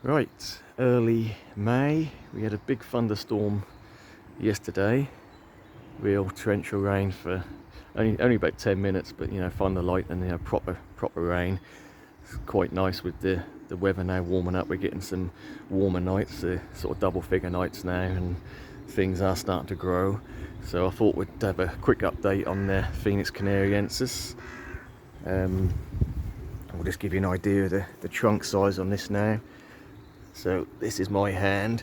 Right, early May, we had a big thunderstorm yesterday. Real torrential rain for only about 10 minutes, but thunder light and proper rain. It's quite nice with the weather now warming up. We're getting some warmer nights, sort of double figure nights now, and things are starting to grow. So I thought we'd have a quick update on the Phoenix canariensis. I'll just give you an idea of the trunk size on this now. So this is my hand.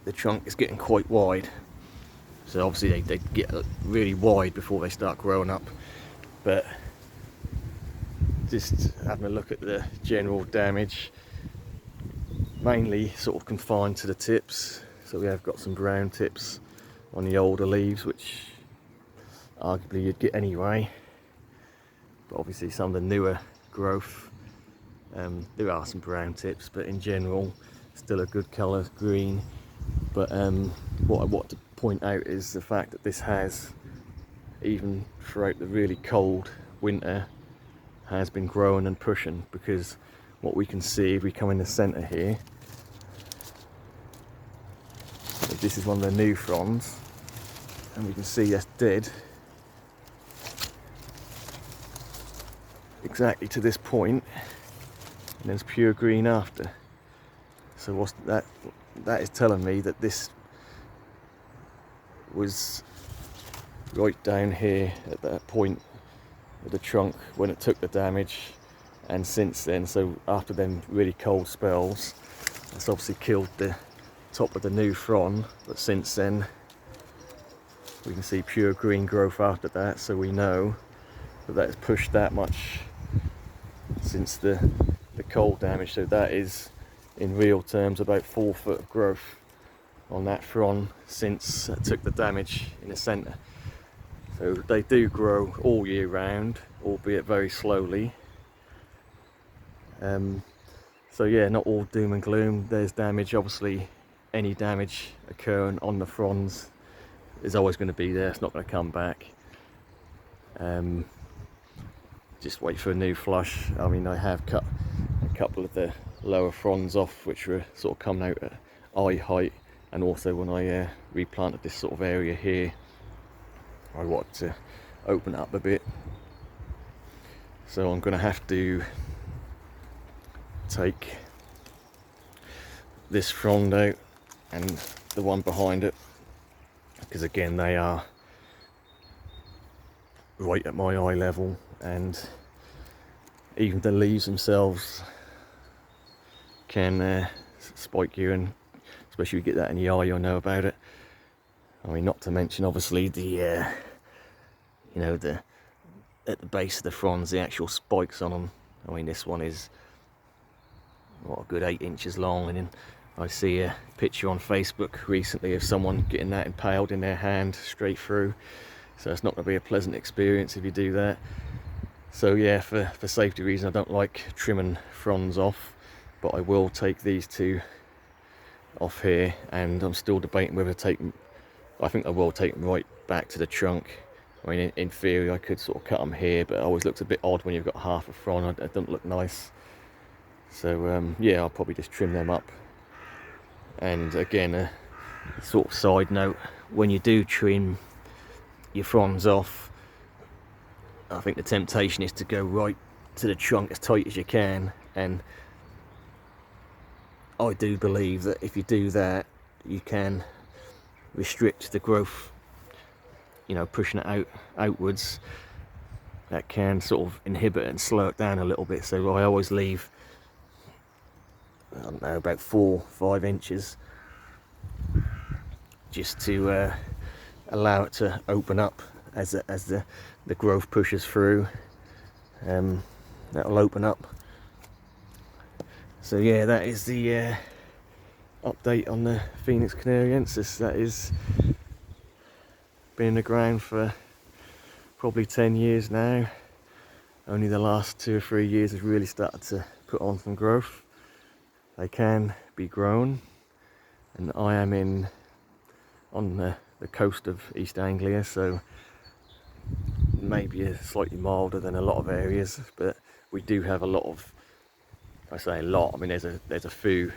The trunk is getting quite wide. So obviously they get really wide before they start growing up. But just having a look at the general damage, mainly sort of confined to the tips. So we have got some brown tips on the older leaves, which arguably you'd get anyway. But obviously some of the newer growth, there are some brown tips, but in general still a good colour, green. But what I want to point out is the fact that this has, even throughout the really cold winter, has been growing and pushing, because what we can see if we come in the centre here, this is one of the new fronds, and we can see that's dead exactly to this point, and there's pure green after. So what's that? That is telling me that this was right down here at that point of the trunk when it took the damage, and since then, so after them really cold spells, it's obviously killed the top of the new frond, but since then we can see pure green growth after that, so we know that that's pushed that much since the cold damage. So that is, in real terms, about 4 foot of growth on that frond since it took the damage in the centre. So they do grow all year round, albeit very slowly. So yeah, not all doom and gloom. There's damage, obviously. Any damage occurring on the fronds is always going to be there. It's not going to come back. Just wait for a new flush. I mean, I have cut a couple of the lower fronds off, which were sort of coming out at eye height, and also when I replanted this sort of area here, I wanted to open it up a bit. So I'm going to have to take this frond out and the one behind it, because again they are right at my eye level, and even the leaves themselves can spike you, and especially if you get that in the eye, you'll know about it. I mean, not to mention obviously the at the base of the fronds, the actual spikes on them. I mean, this one is a good 8 inches long, and then I see a picture on Facebook recently of someone getting that impaled in their hand straight through. So it's not going to be a pleasant experience if you do that. So yeah, for safety reasons, I don't like trimming fronds off, but I will take these two off here, and I'm still debating whether to take them. I think I will take them right back to the trunk. I mean, in theory, I could sort of cut them here, but it always looks a bit odd when you've got half a frond. It doesn't look nice. So yeah, I'll probably just trim them up. And again, a sort of side note, when you do trim your fronds off, I think the temptation is to go right to the trunk as tight as you can, and I do believe that if you do that, you can restrict the growth, pushing it outwards. That can sort of inhibit and slow it down a little bit. So I always leave, I don't know, about 4-5 inches just to allow it to open up as the growth pushes through. That'll open up. So yeah, that is the update on the Phoenix canariensis. That is been in the ground for probably 10 years now. Only the last 2 or 3 years has really started to put on some growth. They can be grown, and I am on the coast of East Anglia, so maybe slightly milder than a lot of areas, but we do have a lot of I say a lot, I mean there's a few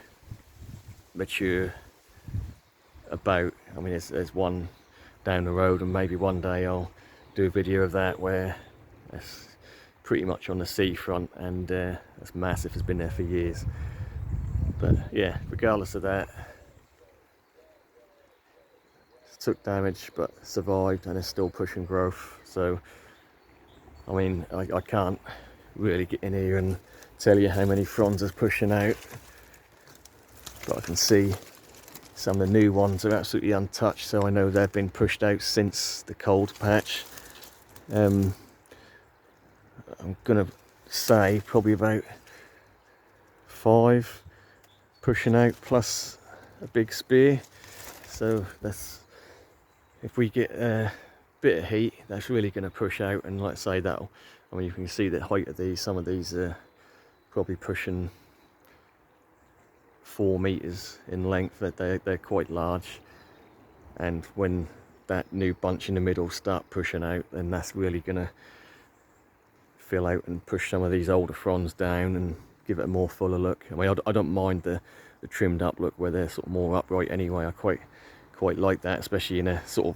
mature about. I mean there's one down the road, and maybe one day I'll do a video of that, where it's pretty much on the seafront, and that's massive, it's been there for years. But yeah, regardless of that, took damage but survived and is still pushing growth. So I mean I can't really get in here and tell you how many fronds is pushing out, but I can see some of the new ones are absolutely untouched, so I know they've been pushed out since the cold patch. I'm gonna say probably about 5 pushing out plus a big spear. So that's, if we get a bit of heat, that's really going to push out. And like I say, that'll, I mean you can see the height of these, some of these are probably pushing 4 meters in length, that they're quite large. And when that new bunch in the middle start pushing out, then that's really going to fill out and push some of these older fronds down and give it a more fuller look. I mean I don't mind the trimmed up look where they're sort of more upright anyway. I quite like that, especially in a sort of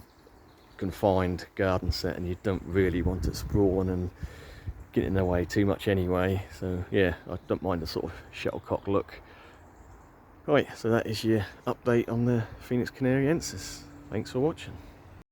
confined garden set, and you don't really want it sprawling and getting in the way too much anyway. So yeah, I don't mind the sort of shuttlecock look. Right, so that is your update on the Phoenix canariensis. Thanks for watching.